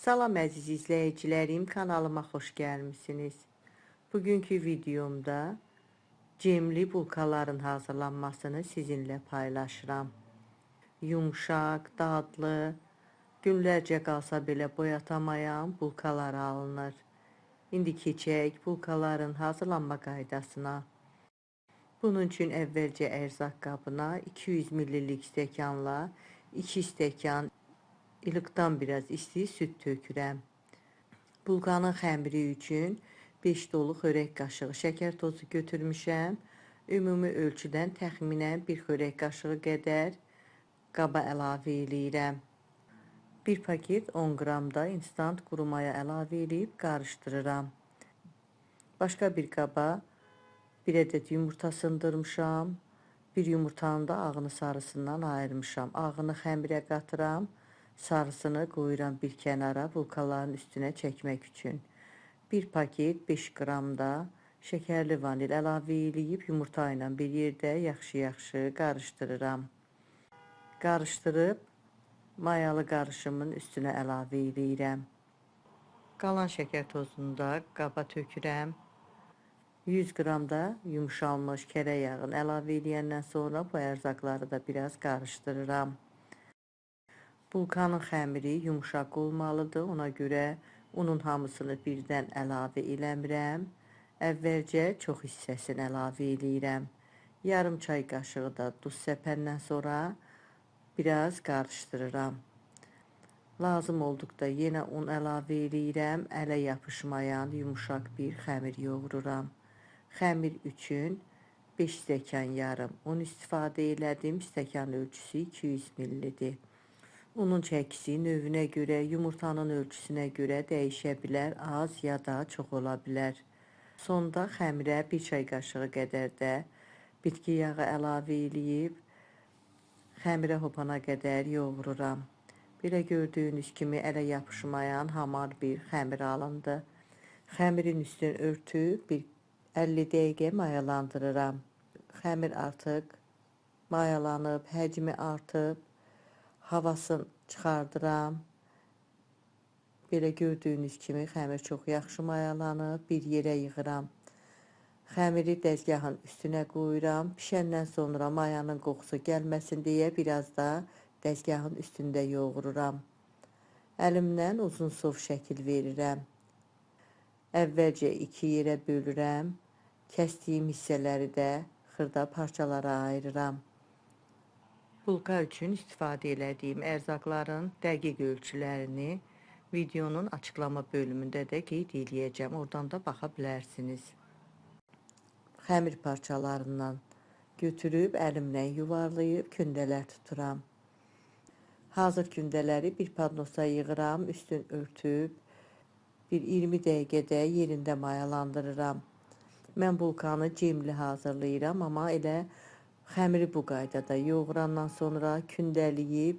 Salam əziz izləyicilərim, kanalıma xoş gəlmisiniz. Bugünkü videomda cemli bulkaların hazırlanmasını sizinlə paylaşıram. Yumşaq, dadlı, günlərcə qalsa belə boyatamayan bulkalar alınır. İndi keçək bulkaların hazırlanma qaydasına. Bunun üçün əvvəlcə ərzaq qabına 200 ml stəkanla 2 stəkan ilıqdan biraz isti süd tökürəm. Bulkanın xəmiri üçün 5 dolu xörək qaşığı şəkər tozu götürmüşəm. Ümumi ölçüdən təxminən 1 xörək qaşığı qədər qaba əlavə edirəm. 1 paket 10 qram da instant quru maya əlavə edib qarışdırıram. Başqa bir qaba 1 ədəd yumurta sındırmışam. Bir yumurtanın da ağını sarısından ayırmışam. Ağını xəmirə qatıram. Sarısını qoyuram bir kənara bulkaların üstünə çəkmək üçün. 1 paket 5 qram da şəkərli vanil əlavə edib yumurta ilə bir yerdə yaxşı-yaxşı qarışdırıram. Qarışdırıb mayalı qarışımın üstünə əlavə edirəm. Qalan şəkər tozunu da qaba tökürəm. 100 qram da yumşalmış kərə yağını əlavə edəndən sonra bu ərzaqları da biraz qarışdırıram. Bulkanın xəmiri yumşaq olmalıdır. Ona görə unun hamısını birdən əlavə eləmirəm. Əvvəlcə çox hissəsini əlavə edirəm. Yarım çay qaşığı da duz səpəndən sonra biraz qarışdırıram. Lazım olduqda yenə un əlavə edirəm. Ələ yapışmayan yumşaq bir xəmir yoğururam. Xəmir üçün 5 stəkan yarım un istifadə elədim. Stəkan ölçüsü 200 ml-dir. Unun çəkisi növünə görə, yumurtanın ölçüsünə görə dəyişə bilər, az ya da çox ola bilər. Sonda xəmirə 1 çay qaşığı qədər də bitki yağı əlavə edib, xəmirə hopana qədər yoğururam. Belə gördüyünüz kimi ələ yapışmayan hamar bir xəmir alındı. Xəmirin üstünü örtüb bir 50 dəqiqə mayalandırıram. Xəmir artıq mayalanıb, həcmi artıb. Havasını çıxardıram. Belə gördüyünüz kimi xəmir çox yaxşı mayalanıb, bir yerə yığıram. Xəmiri dəzgahın üstünə qoyuram. Pişəndən sonra mayanın qoxusu gəlməsin deyə biraz da dəzgahın üstündə yoğururam. Əlimdən uzun sov şəkil verirəm. Əvvəlcə 2 yerə bölürəm. Kəsdiyim hissələri də xırda parçalara ayırıram. Bulka üçün istifadə elədiyim ərzaqların dəqiq ölçülərini videonun açıqlama bölümündə də qeyd eləyəcəm. Oradan da baxa bilərsiniz. Xəmir parçalarından götürüb əlimlə yuvarlayıb kündələr tuturam. Hazır kündələri bir padnosa yığıram, üstün örtüb bir 20 dəqiqədə yerində mayalandırıram. Mən bulkanı cemli hazırlayıram, amma elə xəmiri bu qaydada yoğurandan sonra kündəliyib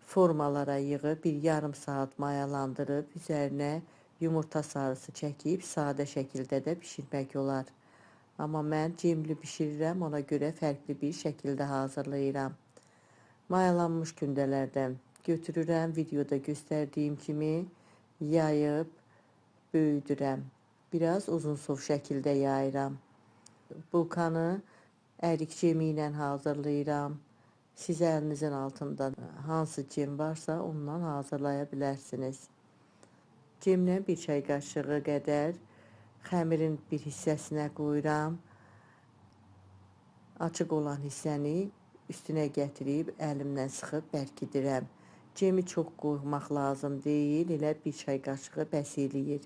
formalara yığıb bir yarım saat mayalandırıb üzərinə yumurta sarısı çəkib sadə şəkildə də bişirmək olar. Amma mən cemli bişirirəm, ona görə fərqli bir şəkildə hazırlayıram. Mayalanmış kündələrdən götürürəm, videoda göstərdiyim kimi yayıb böyüdürəm. Biraz uzun sov şəkildə yayıram. Bulkanı ərik cemi ilə hazırlayıram. Siz əlinizin altında hansı cem varsa ondan hazırlaya bilərsiniz. Cemlə 1 çay qaşığı qədər xəmirin bir hissəsinə qoyuram. Açıq olan hissəni üstünə gətirib əlimlə sıxıb bərkidirəm. Cemi çox qoymaq lazım deyil, elə 1 çay qaşığı bəs eləyir.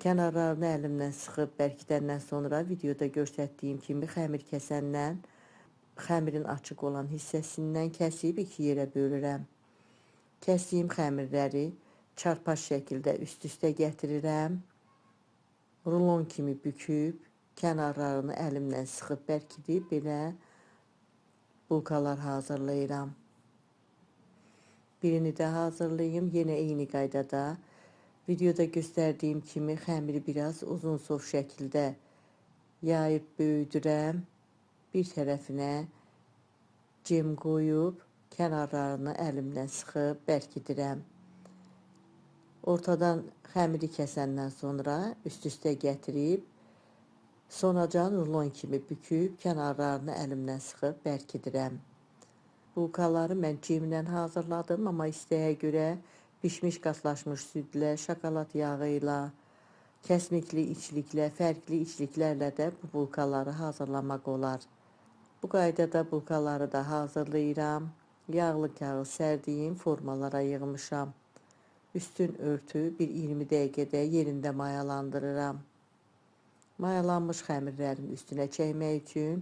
Kənarlarını əlimlə sıxıb bərkidəndən sonra videoda göstərdiyim kimi xəmir kəsəndən xəmirin açıq olan hissəsindən kəsib 2 yerə bölürəm. Kəsdiyim xəmirləri çarpaş şəkildə üst-üstə gətirirəm. Rulon kimi büküb kənarlarını əlimlə sıxıb bərkidib belə bulkalar hazırlayıram. Birini də hazırlayım, yenə eyni qaydada. Videoda göstərdiyim kimi xəmiri biraz uzun sov şəkildə yayıb böyüdürəm. Bir tərəfinə cem qoyub kənarlarını əlimlə sıxıb bərkidirəm. Ortadan xəmiri kəsəndən sonra üst-üstə gətirib sonacan rulon kimi büküb kənarlarını əlimlə sıxıb bərkidirəm. Bulkaları mən cemlə hazırladım, amma istəyə görə bişmiş qatlaşmış südlə, şokolad yağı ilə, kəsmikli içliklə, fərqli içliklərlə də bu bulkaları hazırlamaq olar. Bu qaydada bulkaları da hazırlayıram. Yağlı kağız sərdiyim formalara yığmışam. Üstün örtü bir 20 dəqiqədə yerində mayalandırıram. Mayalanmış xəmirlərin üstünə çəkmək üçün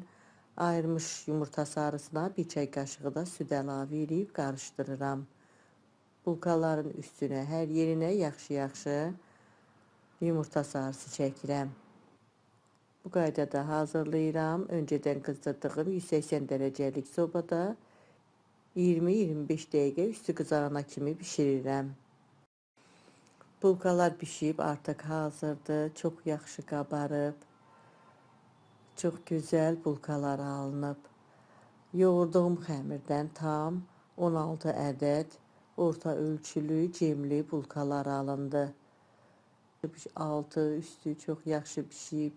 ayırmış yumurta sarısına bir çay qaşığı da süd əlavə edib qarışdırıram. Bulkaların üstünə hər yerinə yaxşı-yaxşı yumurta sarısı çəkirəm. Bu qaydada hazırlayıram. Öncədən qızdırdığım 180 dərəcəlik sobada 20-25 dəqiqə üstü qızarana kimi bişirirəm. Bulkalar bişib artıq hazırdır. Çox yaxşı qabarıb. Çox gözəl bulkalar alınıb. Yoğurduğum xəmirdən tam 16 ədəd orta ölçülü cemli bulkalar alındı. Altı, üstü çox yaxşı bişib.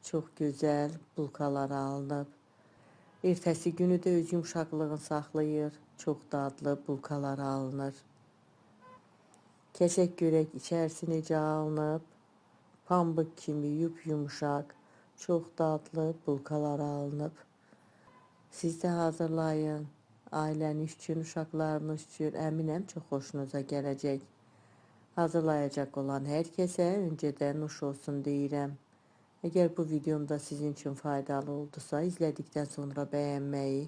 Çox gözəl bulkalar alınıb. Ertəsi günü də öz yumşaqlığını saxlayır. Çox dadlı bulkalar alınır. Kəsək görək içərisi necə alınıb. Pambıq kimi yumuşaq, çox dadlı bulkalar alınıb. Siz də hazırlayın. Ailəniz üçün, uşaqlarınız üçün əminəm çox xoşunuza gələcək. Hazırlayacaq olan hər kəsə öncədən nuş olsun deyirəm. Əgər bu videomda sizin üçün faydalı oldusa, izlədikdən sonra bəyənməyi,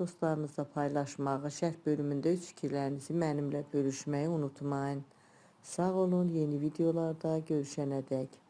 dostlarınızla paylaşmağı, şərh bölümündə öz fikirlərinizi mənimlə bölüşməyi unutmayın. Sağ olun, yeni videolarda görüşənədək.